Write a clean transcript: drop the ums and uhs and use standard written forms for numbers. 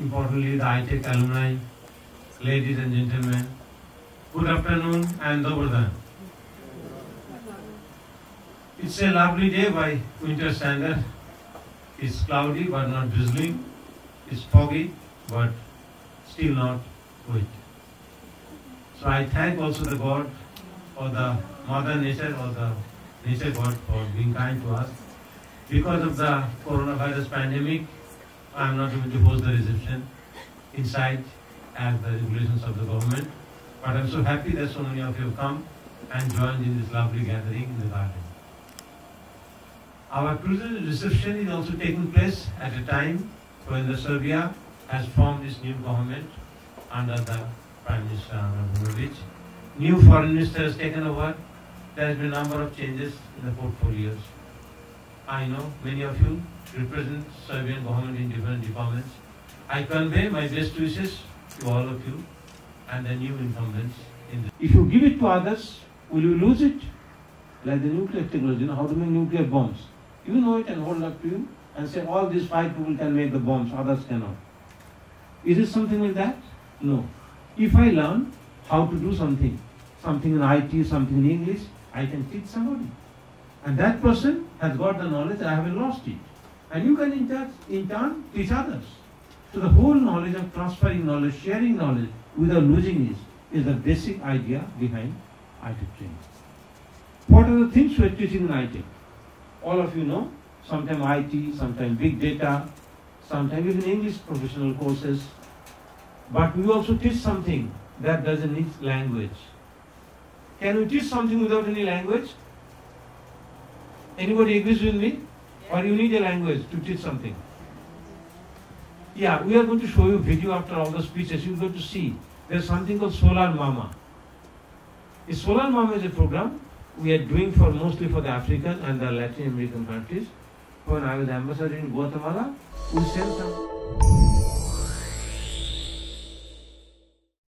importantly the ITech alumni, ladies and gentlemen, good afternoon and Dobrodan. It's a lovely day by winter standard. It's cloudy but not drizzling. It's foggy but still not wet. So I thank also the God or the Mother Nature or the Nature God for being kind to us. Because of the coronavirus pandemic, I am not able to host the reception inside as the regulations of the government. But I am so happy that so many of you have come and joined in this lovely gathering in the garden. Our present reception is also taking place at a time when the Serbia has formed its new government under the Prime Minister Ana Brnabić. New foreign minister has taken over. There has been a number of changes in the portfolios. I know many of you represent Serbian government in different departments. I convey my best wishes to all of you and the new incumbents. If you give it to others, will you lose it? Like the nuclear technology, how to make nuclear bombs. You know it and hold up to you and say all these 5 people can make the bombs, others cannot. Is it something like that? No. If I learn how to do something in IT, something in English, I can teach somebody. And that person has got the knowledge, I haven't lost it. And you can in turn teach others. So the whole knowledge of transferring knowledge, sharing knowledge without losing it is the basic idea behind IT training. What are the things we are teaching in IT? All of you know, sometimes IT, sometimes big data, sometimes even English professional courses. But we also teach something that doesn't need language. Can we teach something without any language? Anybody agrees with me? Or you need a language to teach something? Yeah, we are going to show you a video after all the speeches. You're going to see there's something called Solar Mama. Solar Mama is a program we are doing mostly for the African and the Latin American countries. When I was ambassador in Guatemala, we sent some